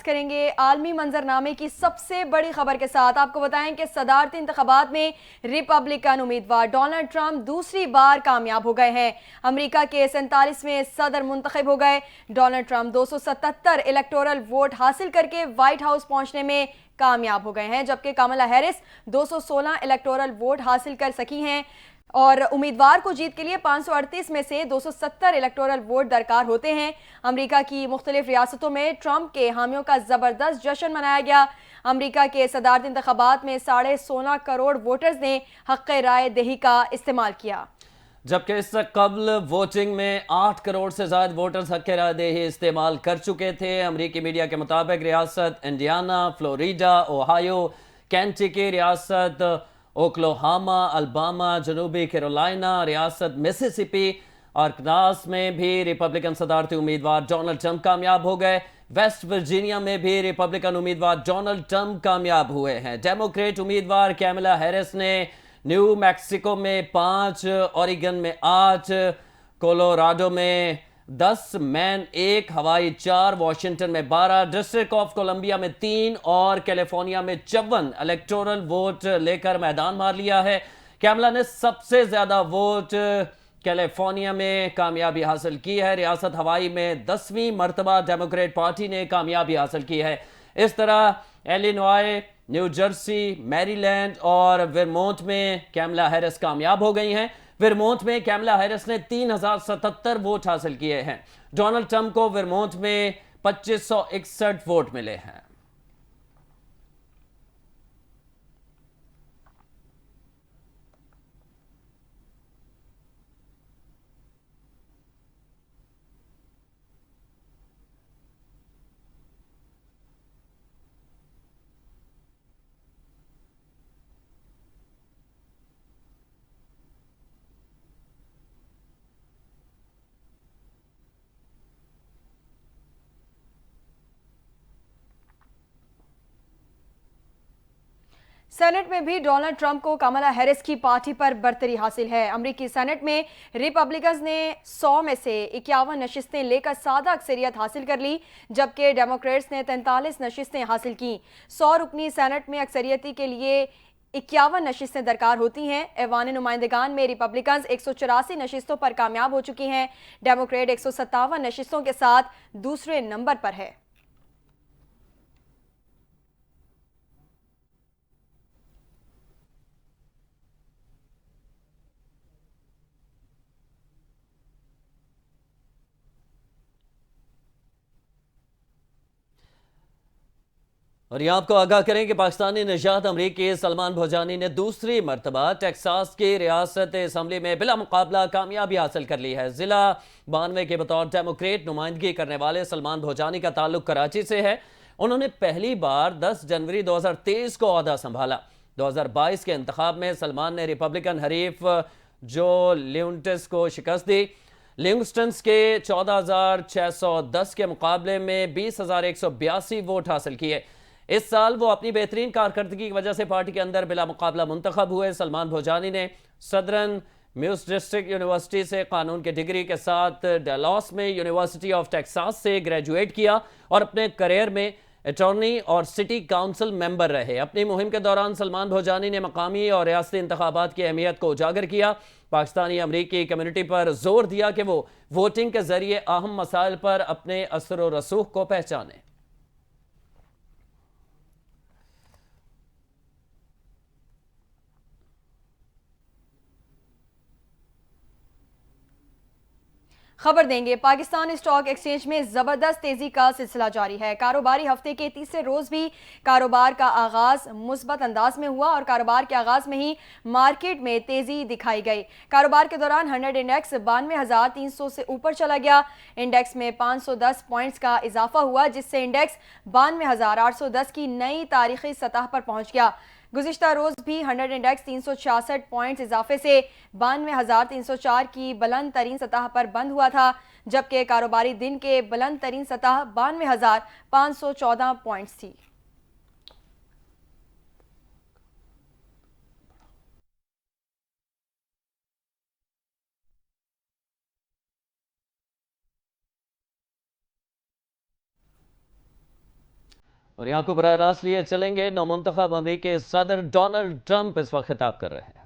करेंगे आलमी मंजरनामे की सबसे बड़ी खबर के साथ। आपको बताएं कि सदारती इंतखाबात में रिपब्लिकन उम्मीदवार डोनाल्ड ट्रंप दूसरी बार कामयाब हो गए हैं। अमेरिका के 47वें सदर मुंतखब हो गए। डोनाल्ड ट्रंप 277 इलेक्टोरल वोट हासिल करके व्हाइट हाउस पहुंचने में कामयाब हो गए हैं, जबकि कमला हैरिस 216 इलेक्टोरल वोट हासिल कर सकी हैं और उम्मीदवार को जीत के लिए 538 में से 270 इलेक्टोरल वोट दरकार होते हैं। अमेरिका की मुख्तलिफ रियासतों में ट्रंप के हामियों का जबरदस्त जश्न मनाया गया। अमेरिका के सदारती इंतखाबात में 16.5 करोड़ वोटर्स ने हक़ राय दही का इस्तेमाल किया, जबकि इससे कबल वोटिंग में 8 करोड़ से ज्यादा वोटर्स हक़ राय दही इस्तेमाल कर चुके थे। अमेरिकी मीडिया के मुताबिक रियासत इंडियाना, फ्लोरिडा, ओहायो, केंटकी, रियासत ओक्लाहोमा, अल्बामा, जनूबी कैरोलिना, रियासत मिसिसिपी और कनास में भी रिपब्लिकन सदारती उम्मीदवार डोनाल्ड ट्रंप कामयाब हो गए। वेस्ट वर्जीनिया में भी रिपब्लिकन उम्मीदवार डोनाल्ड ट्रंप कामयाब हुए हैं। डेमोक्रेट उम्मीदवार कैमला हैरिस ने न्यू मैक्सिको में 5, ओरिगन में 8, कोलोराडो में 10, मैन 1, हवाई 4, वॉशिंगटन में 12, डिस्ट्रिक्ट ऑफ कोलंबिया में 3 और कैलिफोर्निया में 54 इलेक्टोरल वोट लेकर मैदान मार लिया है। कैमला ने सबसे ज्यादा वोट कैलिफोर्निया में कामयाबी हासिल की है। रियासत हवाई में 10वीं मरतबा डेमोक्रेट पार्टी ने कामयाबी हासिल की है। इस तरह इलिनॉय, न्यू जर्सी, मैरीलैंड और वर्मोंट में कैमला हैरिस कामयाब हो गई हैं। वर्मोंट में कैमला हैरिस ने 3077 वोट हासिल किए हैं। डोनाल्ड ट्रंप को वर्मोंट में 2561 वोट मिले हैं। सेनेट में भी डोनाल्ड ट्रंप को कमला हैरिस की पार्टी पर बरतरी हासिल है। अमेरिकी सेनेट में रिपब्लिकन्स ने 100 में से 51 नशिस्तें लेकर सादा अक्सरियत हासिल कर ली, जबकि डेमोक्रेट्स ने 43 नशिस्तें हासिल की। 100 रुकनी सेनेट में अक्सरियती के लिए 51 नशिस्तें दरकार होती हैं। ऐवान नुमाइंदगान में रिपब्लिकन्स 184 नशिस्तों पर कामयाब हो चुकी हैं। डेमोक्रेट 157 नशिस्तों के साथ दूसरे नंबर पर है। और यह आपको आगाह करें कि पाकिस्तानी नजात अमरीकी सलमान भोजानी ने दूसरी मरतबा टेक्सास की रियासत असम्बली में बिला मुकाबला कामयाबी हासिल कर ली है। जिला 92 के बतौर डेमोक्रेट नुमाइंदगी करने वाले सलमान भोजानी का ताल्लुक कराची से है। उन्होंने पहली बार 10 जनवरी 2023 को ओहदा संभाला। 2022 के इंतखाब में सलमान ने रिपब्लिकन हरीफ जो लिंगस्टन्स को शिकस्त दी। लिंगस्टन्स के 14,610 के मुकाबले में 20,182 वोट हासिल किए। इस साल वो अपनी बेहतरीन कारकर्दगी की वजह से पार्टी के अंदर बिला मुकाबला मुंतखब हुए। सलमान भोजानी ने सदरन म्यूस डिस्ट्रिक्ट यूनिवर्सिटी से कानून की डिग्री के साथ डलास में यूनिवर्सिटी ऑफ टेक्सास से ग्रेजुएट किया और अपने करियर में अटॉर्नी और सिटी काउंसिल मेंबर रहे। अपनी मुहिम के दौरान सलमान भोजानी ने मकामी और रियासती इंतखाबात की अहमियत को उजागर किया। पाकिस्तानी अमरीकी कम्युनिटी पर जोर दिया कि वो वोटिंग के जरिए अहम मसाइल पर अपने असर व रसूख को पहचाने। खबर देंगे, पाकिस्तान स्टॉक एक्सचेंज में जबरदस्त तेजी का सिलसिला जारी है। कारोबारी हफ्ते के तीसरे रोज भी कारोबार का आगाज मुस्बत अंदाज में हुआ और कारोबार के आगाज में ही मार्केट में तेजी दिखाई गई। कारोबार के दौरान 100 इंडेक्स 92,300 से ऊपर चला गया। इंडेक्स में 510 पॉइंट्स का इजाफा हुआ, जिससे इंडेक्स 92,810 की नई तारीखी सतह पर पहुंच गया। गुज़िश्ता रोज भी 100 इंडेक्स 366 पॉइंट्स इजाफे से 92,304 की बुलंद तरीन सतह पर बंद हुआ था, जबकि कारोबारी दिन के बुलंद तरीन सतह 92,514 पॉइंट्स थी। और यहाँ को बराह रास्त लिए चलेंगे। नौमुंतखब अमेरिकी सदर डोनाल्ड ट्रंप इस वक्त खिताब कर रहे हैं।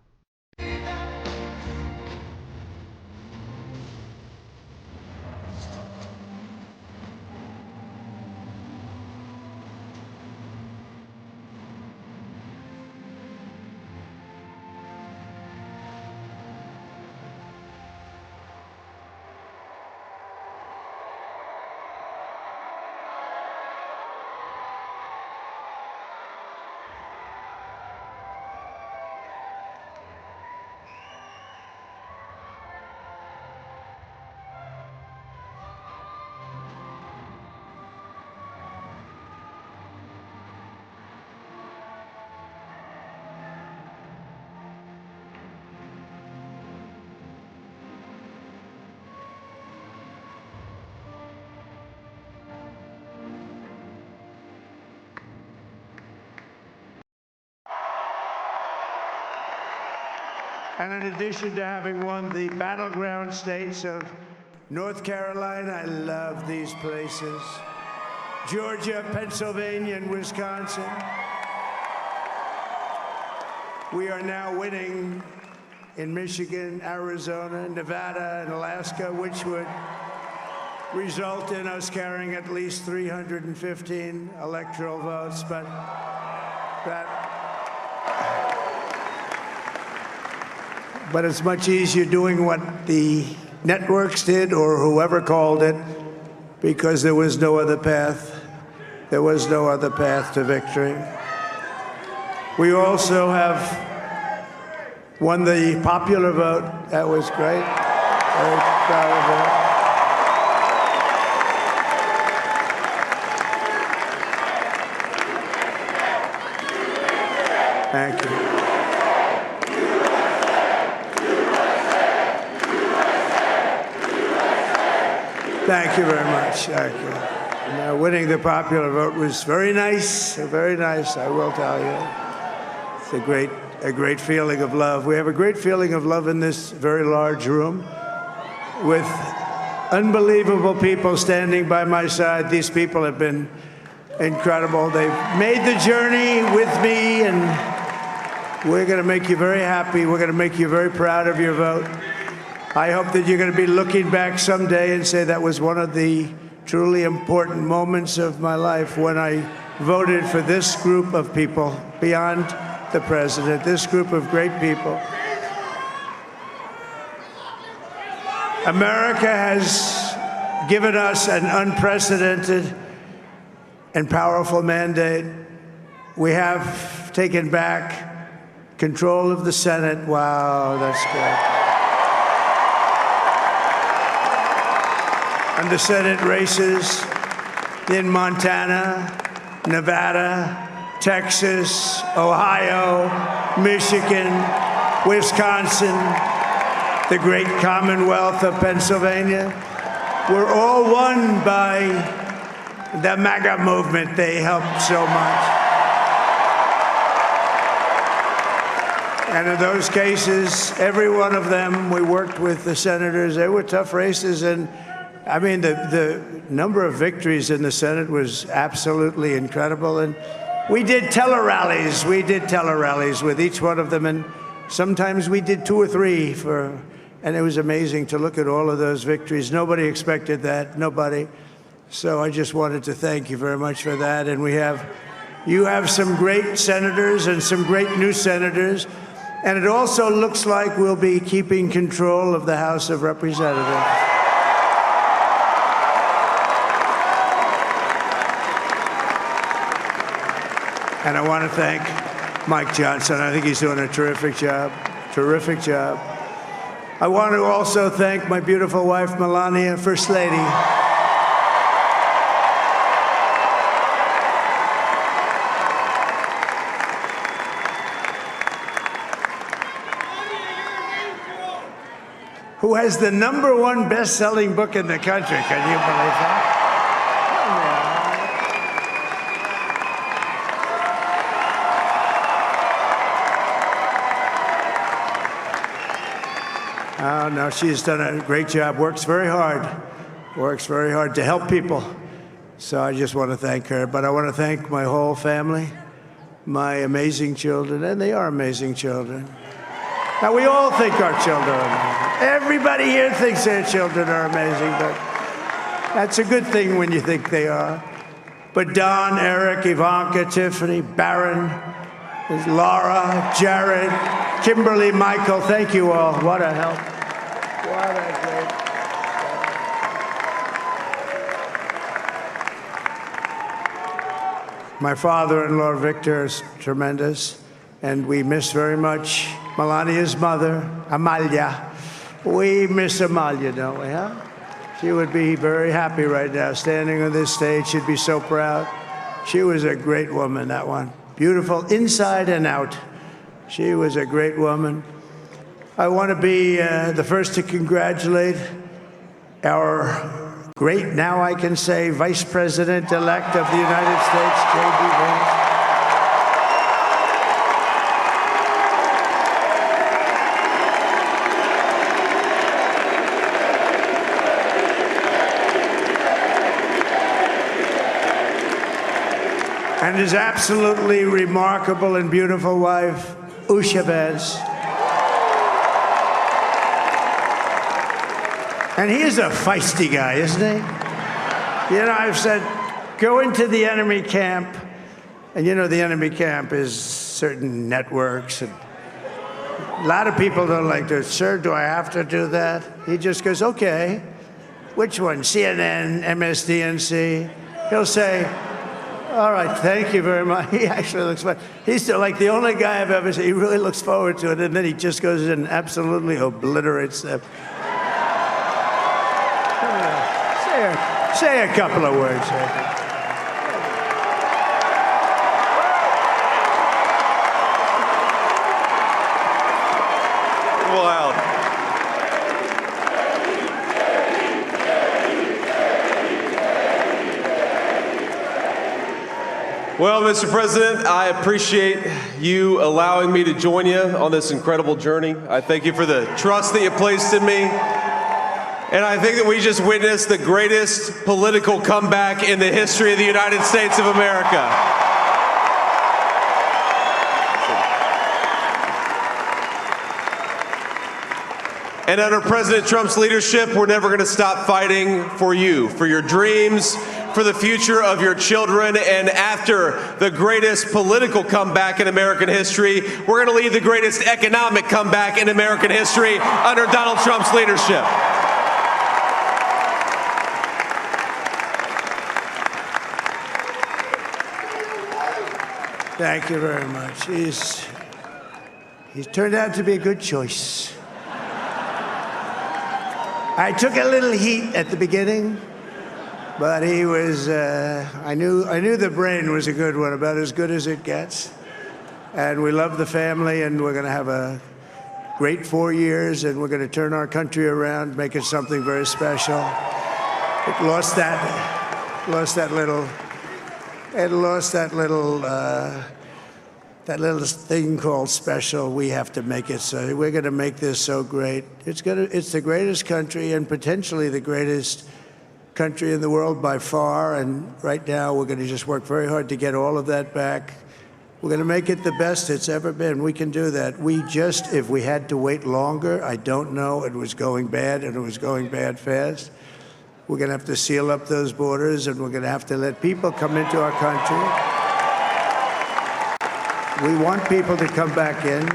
And in addition to having won the battleground states of North Carolina, I love these places, Georgia, Pennsylvania, and Wisconsin, we are now winning in Michigan, Arizona, Nevada, and Alaska, which would result in us carrying at least 315 electoral votes, but it's much easier doing what the networks did or whoever called it, because there was no other path. There was no other path to victory. We also have won the popular vote. That was great. Very proud of that. Thank you. Thank you very much. Thank you. Now, winning the popular vote was very nice, I will tell you. It's a great feeling of love. We have a great feeling of love in this very large room with unbelievable people standing by my side. These people have been incredible. They've made the journey with me, and we're going to make you very happy. We're going to make you very proud of your vote. I hope that you're going to be looking back someday and say that was one of the truly important moments of my life when I voted for this group of people beyond the president, this group of great people. America has given us an unprecedented and powerful mandate. We have taken back control of the Senate. Wow, that's good. And the Senate races in Montana, Nevada, Texas, Ohio, Michigan, Wisconsin, the great Commonwealth of Pennsylvania, were all won by the MAGA movement. They helped so much. And in those cases, every one of them, we worked with the senators. They were tough races, and I mean, the number of victories in the Senate was absolutely incredible. And we did tele-rallies. We did tele-rallies with each one of them. And sometimes we did 2 or 3 and it was amazing to look at all of those victories. Nobody expected that, nobody. So I just wanted to thank you very much for that. And you have some great senators and some great new senators. And it also looks like we'll be keeping control of the House of Representatives. And I want to thank Mike Johnson. I think he's doing a terrific job. Terrific job. I want to also thank my beautiful wife, Melania, First Lady. Who has the #1 best-selling book in the country. Can you believe that? Oh, no, she's done a great job, works very hard to help people. So I just want to thank her. But I want to thank my whole family, my amazing children, and they are amazing children. Now, we all think our children are amazing. Everybody here thinks their children are amazing, but that's a good thing when you think they are. But Don, Eric, Ivanka, Tiffany, Barron, Laura, Jared, Kimberly, Michael, thank you all. What a help. What a great. My father-in-law, Victor, is tremendous, and we miss very much Melania's mother, Amalia. We miss Amalia, don't we, huh? She would be very happy right now, standing on this stage. She'd be so proud. She was a great woman, that one. Beautiful inside and out. She was a great woman. I want to be the first to congratulate our great, now I can say, Vice President-elect of the United States, J.D. Vance. And his absolutely remarkable and beautiful wife, Usha Vance. And he is a feisty guy, isn't he? You know, I've said, go into the enemy camp, and you know the enemy camp is certain networks, and a lot of people don't like to, sir, do I have to do that? He just goes, okay, which one, CNN, MSDNC? He'll say, all right, thank you very much. He actually looks fun. He's still like the only guy I've ever seen. He really looks forward to it, and then he just goes in and absolutely obliterates them. Say a couple of words. Wow. Well, Mr. President, I appreciate you allowing me to join you on this incredible journey. I thank you for the trust that you placed in me. And I think that we just witnessed the greatest political comeback in the history of the United States of America. And under President Trump's leadership, we're never going to stop fighting for you, for your dreams, for the future of your children. And after the greatest political comeback in American history, we're going to lead the greatest economic comeback in American history under Donald Trump's leadership. Thank you very much. He's turned out to be a good choice. I took a little heat at the beginning, but he was, I knew the brain was a good one, about as good as it gets. And we love the family, and we're going to have a great 4 years, and we're going to turn our country around, make it something very special. It lost that little thing called special. We have to make it so. We're going to make this so great. It's the greatest country, and potentially the greatest country in the world by far. And right now, we're going to just work very hard to get all of that back. We're going to make it the best it's ever been. We can do that. If we had to wait longer, I don't know. It was going bad, and it was going bad fast. We're going to have to seal up those borders, and we're going to have to let people come into our country. We want people to come back in,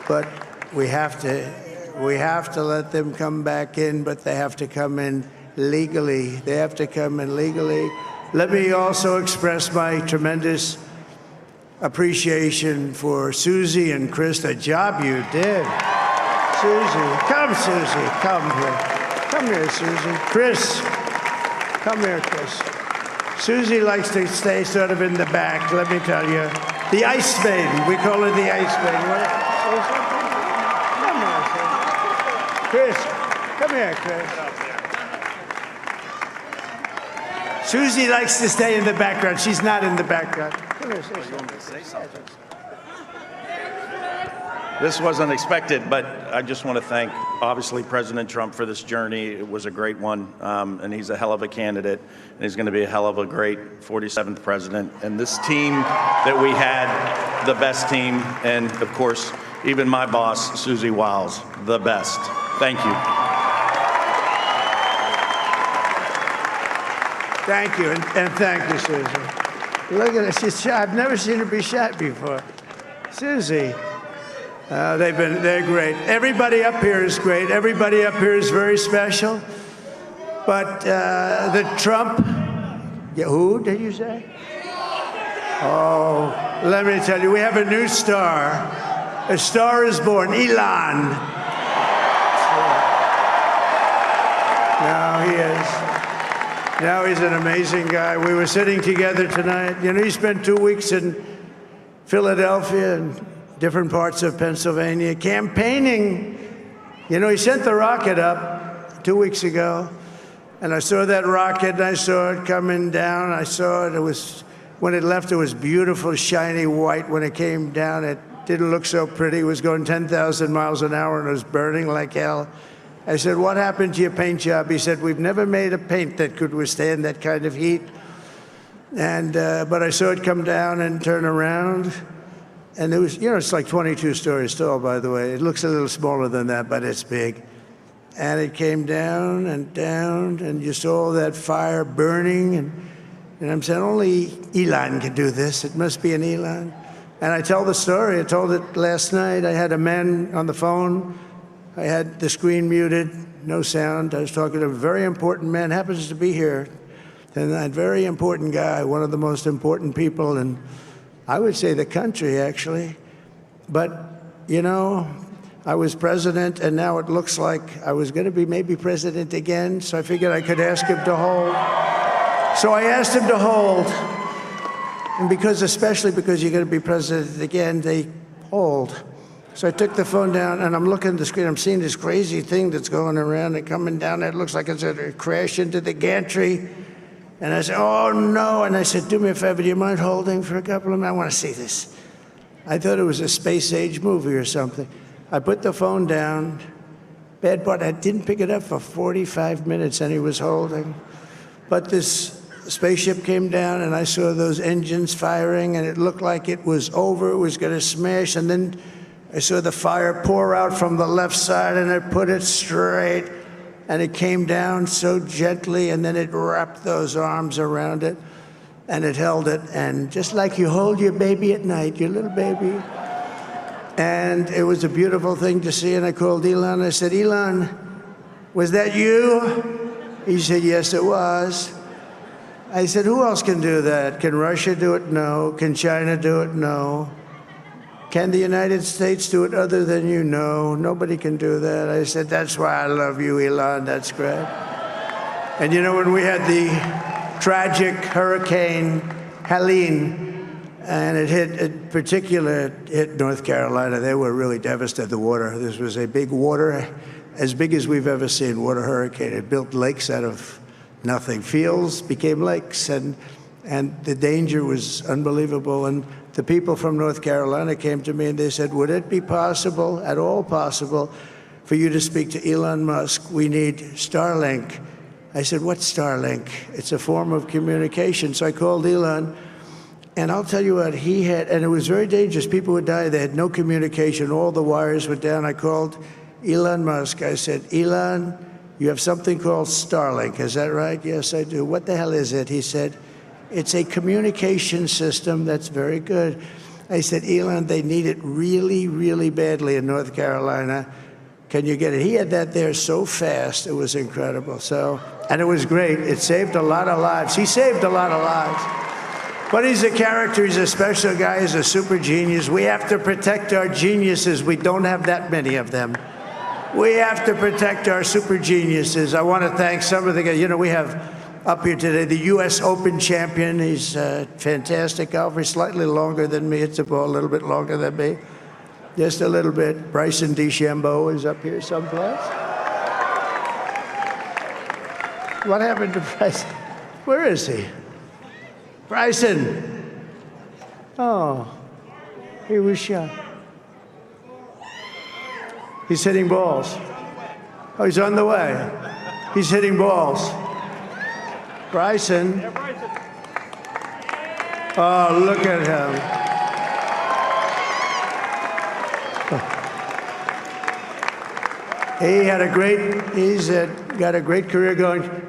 but we have to let them come back in, but they have to come in legally. They have to come in legally. Let me also express my tremendous appreciation for Susie and Chris, the job you did. Susie, come here. Come here, Susie. Chris, come here, Chris. Susie likes to stay sort of in the back, let me tell you. The Ice Maiden, we call her the Ice Maiden. Come here, Chris. Come here, Chris. Susie likes to stay in the background. She's not in the background. Come here, say something. This was unexpected, but I just want to thank, obviously, President Trump for this journey. It was a great one, and he's a hell of a candidate, and he's going to be a hell of a great 47th president. And this team that we had, the best team, and, of course, even my boss, Susie Wiles, the best. Thank you. Thank you, and thank you, Susie. Look at her, she's shy. I've never seen her be shy before. Susie. They're great. Everybody up here is great. Everybody up here is very special. But the Trump, who did you say? Oh, let me tell you, we have a new star. A star is born, Elon. Now he is. Now he's an amazing guy. We were sitting together tonight. You know, he spent 2 weeks in Philadelphia and different parts of Pennsylvania, campaigning. You know, he sent the rocket up 2 weeks ago, and I saw that rocket, and I saw it coming down. I saw it. It was, when it left, it was beautiful, shiny white. When it came down, it didn't look so pretty. It was going 10,000 miles an hour, and it was burning like hell. I said, what happened to your paint job? He said, we've never made a paint that could withstand that kind of heat. And but I saw it come down and turn around. And it was, you know, it's like 22 stories tall, by the way. It looks a little smaller than that, but it's big. And it came down, and you saw that fire burning. And I'm saying, only Elon can do this. It must be an Elon. And I tell the story. I told it last night. I had a man on the phone. I had the screen muted, no sound. I was talking to a very important man, happens to be here. And that very important guy, one of the most important people in, I would say, the country, actually. But, you know, I was president, and now it looks like I was going to be maybe president again, so I figured I could ask him to hold. So I asked him to hold. And because, especially because you're going to be president again, they hold. So I took the phone down, and I'm looking at the screen. I'm seeing this crazy thing that's going around and coming down. It looks like it's going to crash into the gantry. And I said, oh, no. And I said, do me a favor, do you mind holding for a couple of minutes? I want to see this. I thought it was a space-age movie or something. I put the phone down. Bad part, I didn't pick it up for 45 minutes, and he was holding. But this spaceship came down, and I saw those engines firing, and it looked like it was over. It was going to smash. And then I saw the fire pour out from the left side, and it put it straight. And it came down so gently, and then it wrapped those arms around it, and it held it. And just like you hold your baby at night, your little baby. And it was a beautiful thing to see. And I called Elon. I said, Elon, was that you? He said, yes, it was. I said, who else can do that? Can Russia do it? No. Can China do it? No. Can the United States do it other than you? No, nobody can do that. I said, that's why I love you, Elon. That's great. And you know, when we had the tragic Hurricane Helene, and it hit North Carolina, they were really devastated, the water. This was a big water, as big as we've ever seen, water hurricane. It built lakes out of nothing. Fields became lakes, and the danger was unbelievable. And the people from North Carolina came to me and they said, would it be possible, at all possible, for you to speak to Elon Musk? We need Starlink. I said, what's Starlink? It's a form of communication. So I called Elon, and I'll tell you what, he had, and it was very dangerous. People would die. They had no communication. All the wires were down. I called Elon Musk. I said, Elon, you have something called Starlink. Is that right? Yes, I do. What the hell is it? He said, it's a communication system that's very good. I said, Elon, they need it really, really badly in North Carolina. Can you get it? He had that there so fast. It was incredible. So, and it was great. It saved a lot of lives. He saved a lot of lives. But he's a character. He's a special guy. He's a super genius. We have to protect our geniuses. We don't have that many of them. We have to protect our super geniuses. I want to thank some of the guys. You know, we have up here today the U.S. Open champion. He's a fantastic golfer. Slightly longer than me. It's a ball a little bit longer than me. Just a little bit. Bryson DeChambeau is up here someplace. What happened to Bryson? Where is he? Bryson. Oh, he was shot. He's hitting balls. Oh, he's on the way. He's hitting balls. Bryson. Oh, look at him. He's got a great career going.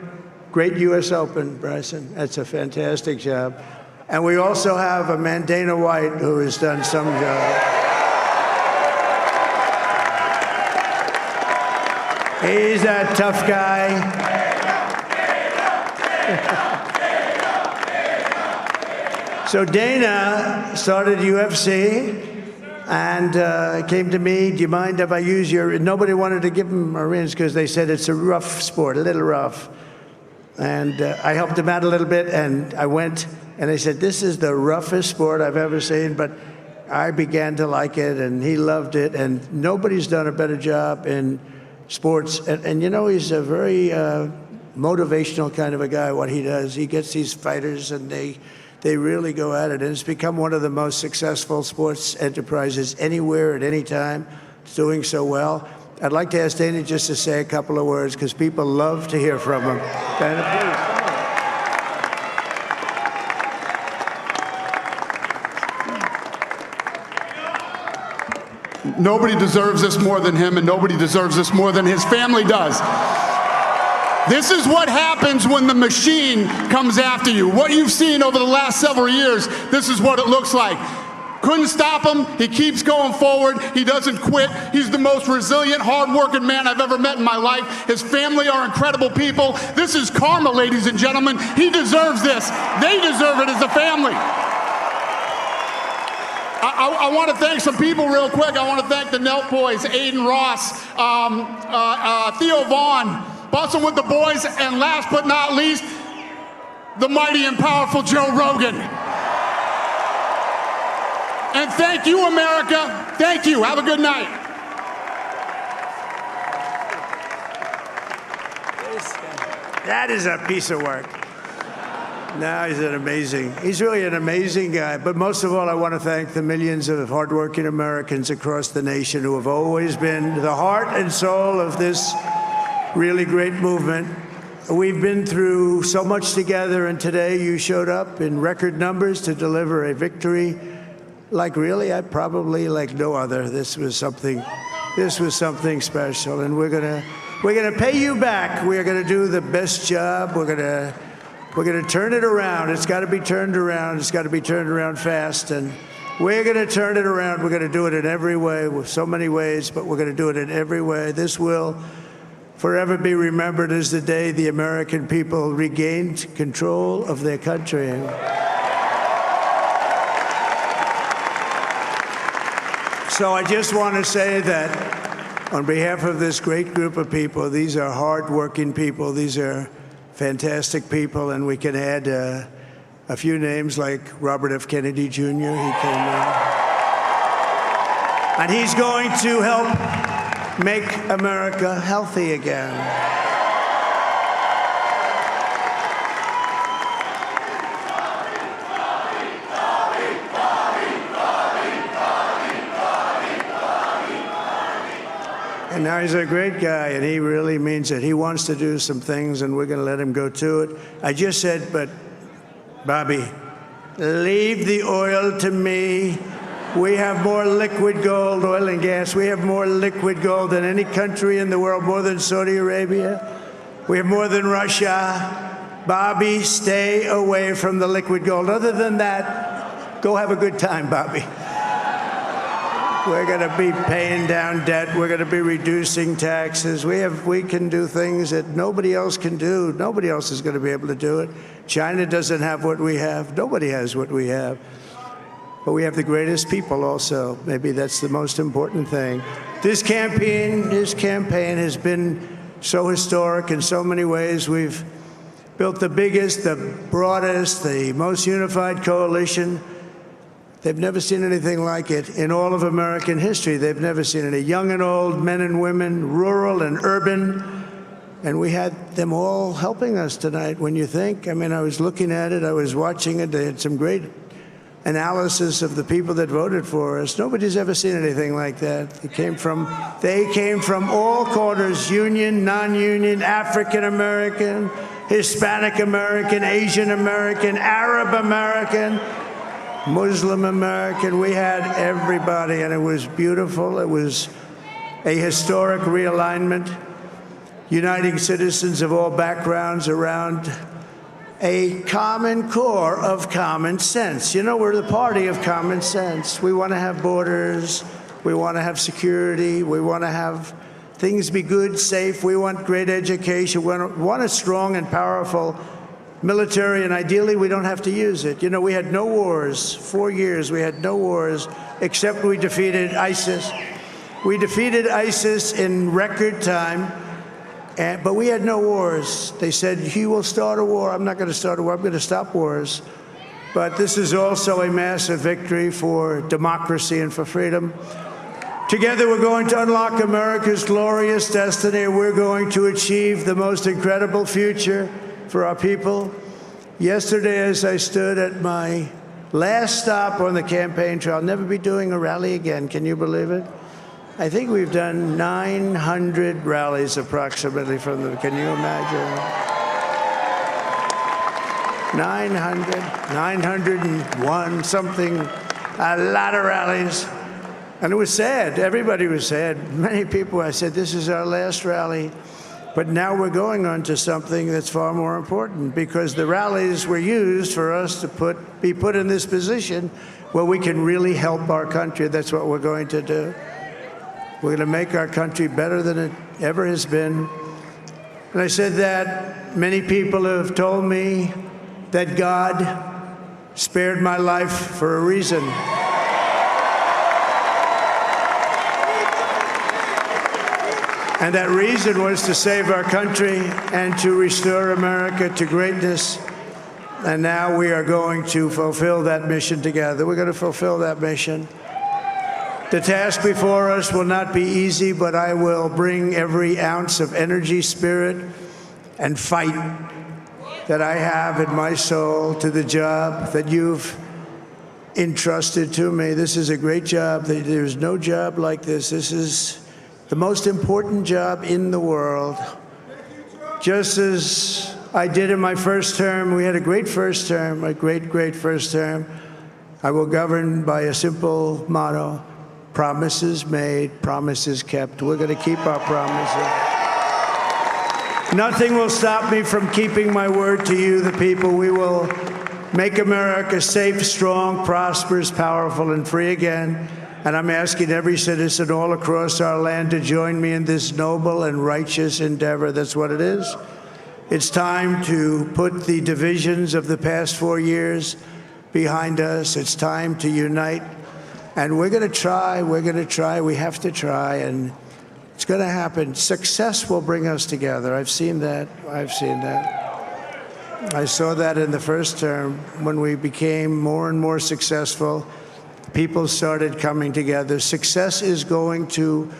Great U.S. Open, Bryson. That's a fantastic job. And we also have a man, Dana White, who has done some job. He's a tough guy. So Dana started UFC and came to me, do you mind if I use your, nobody wanted to give him a rinse because they said it's a rough sport, a little rough. And I helped him out a little bit, and I went, and they said, this is the roughest sport I've ever seen, but I began to like it, and he loved it, and nobody's done a better job in sports. And you know, he's a very motivational kind of a guy, what he does. He gets these fighters, and they really go at it, and it's become one of the most successful sports enterprises anywhere at any time. It's doing so well. I'd like to ask Dana just to say a couple of words, because people love to hear from him. Dana, please. Nobody deserves this more than him, and nobody deserves this more than his family does. This is what happens when the machine comes after you. What you've seen over the last several years, this is what it looks like. Couldn't stop him. He keeps going forward. He doesn't quit. He's the most resilient, hard-working man I've ever met in my life. His family are incredible people. This is karma, ladies and gentlemen. He deserves this. They deserve it as a family. I want to thank some people real quick. I want to thank the Nelt boys, Aiden Ross, Theo Vaughn, Bussin' with the boys, and last but not least, the mighty and powerful Joe Rogan. And thank you, America. Thank you. Have a good night. That is a piece of work. No, he's really an amazing guy. But most of all, I want to thank the millions of hardworking Americans across the nation who have always been the heart and soul of this really great movement. We've been through so much together, and today you showed up in record numbers to deliver a victory like like no other. This was something special, and we're gonna pay you back. We're gonna do the best job. We're gonna turn it around. It's got to be turned around. It's got to be turned around fast, and we're gonna turn it around. We're gonna do it in every way, with so many ways, but we're gonna do it in every way. This will forever be remembered as the day the American people regained control of their country. So I just want to say that on behalf of this great group of people, these are hard-working people, these are fantastic people, and we can add a few names like Robert F. Kennedy Jr. He came in. And he's going to help make America healthy again. And now he's a great guy, and he really means it. He wants to do some things, and we're going to let him go to it. I just said, but Bobby, leave the oil to me. We have more liquid gold, oil and gas. We have more liquid gold than any country in the world, more than Saudi Arabia. We have more than Russia. Bobby, stay away from the liquid gold. Other than that, go have a good time, Bobby. We're going to be paying down debt. We're going to be reducing taxes. We can do things that nobody else can do. Nobody else is going to be able to do it. China doesn't have what we have. Nobody has what we have. But we have the greatest people also. Maybe that's the most important thing. This campaign has been so historic in so many ways. We've built the biggest, the broadest, the most unified coalition. They've never seen anything like it in all of American history. They've never seen it. Young and old, men and women, rural and urban. And we had them all helping us tonight, when you think. I mean, I was looking at it. I was watching it. They had some great analysis of the people that voted for us. Nobody's ever seen anything like that. They came from all corners, union, non-union, African American, Hispanic American, Asian American, Arab American, Muslim American. We had everybody, and it was beautiful. It was a historic realignment, uniting citizens of all backgrounds around a common core of common sense. You know, we're the party of common sense. We want to have borders. We want to have security. We want to have things be good, safe. We want great education. We want a strong and powerful military, and ideally we don't have to use it. You know, we had no wars. 4 years we had no wars, except we defeated ISIS. We defeated ISIS in record time. But we had no wars. They said, he will start a war. I'm not going to start a war. I'm going to stop wars. But this is also a massive victory for democracy and for freedom. Together, we're going to unlock America's glorious destiny. We're going to achieve the most incredible future for our people. Yesterday, as I stood at my last stop on the campaign trail, I'll never be doing a rally again. Can you believe it? I think we've done 900 rallies approximately from them. Can you imagine? 901, something, a lot of rallies. And it was sad. Everybody was sad. Many people, I said, this is our last rally. But now we're going on to something that's far more important, because the rallies were used for us to be put in this position where we can really help our country. That's what we're going to do. We're going to make our country better than it ever has been. And I said that many people have told me that God spared my life for a reason. And that reason was to save our country and to restore America to greatness. And now we are going to fulfill that mission together. We're going to fulfill that mission. The task before us will not be easy, but I will bring every ounce of energy, spirit, and fight that I have in my soul to the job that you've entrusted to me. This is a great job. There's no job like this. This is the most important job in the world. Just as I did in my first term, we had a great first term, a great, great first term. I will govern by a simple motto: promises made, promises kept. We're going to keep our promises. Nothing will stop me from keeping my word to you, the people. We will make America safe, strong, prosperous, powerful, and free again. And I'm asking every citizen all across our land to join me in this noble and righteous endeavor. That's what it is. It's time to put the divisions of the past 4 years behind us. It's time to unite. And we're going to try, we have to try, and it's going to happen. Success will bring us together. I've seen that. I saw that in the first term. When we became more and more successful, people started coming together. Success is going to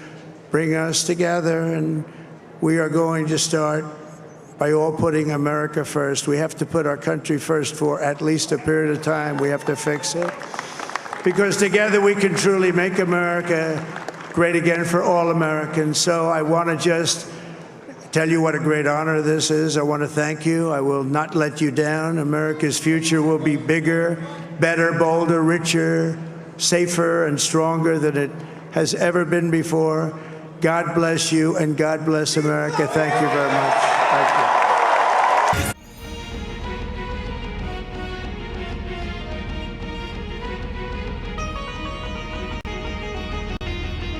bring us together, and we are going to start by all putting America first. We have to put our country first for at least a period of time. We have to fix it. Because together we can truly make America great again for all Americans. So I want to just tell you what a great honor this is. I want to thank you. I will not let you down. America's future will be bigger, better, bolder, richer, safer, and stronger than it has ever been before. God bless you, and God bless America. Thank you very much. Thank you.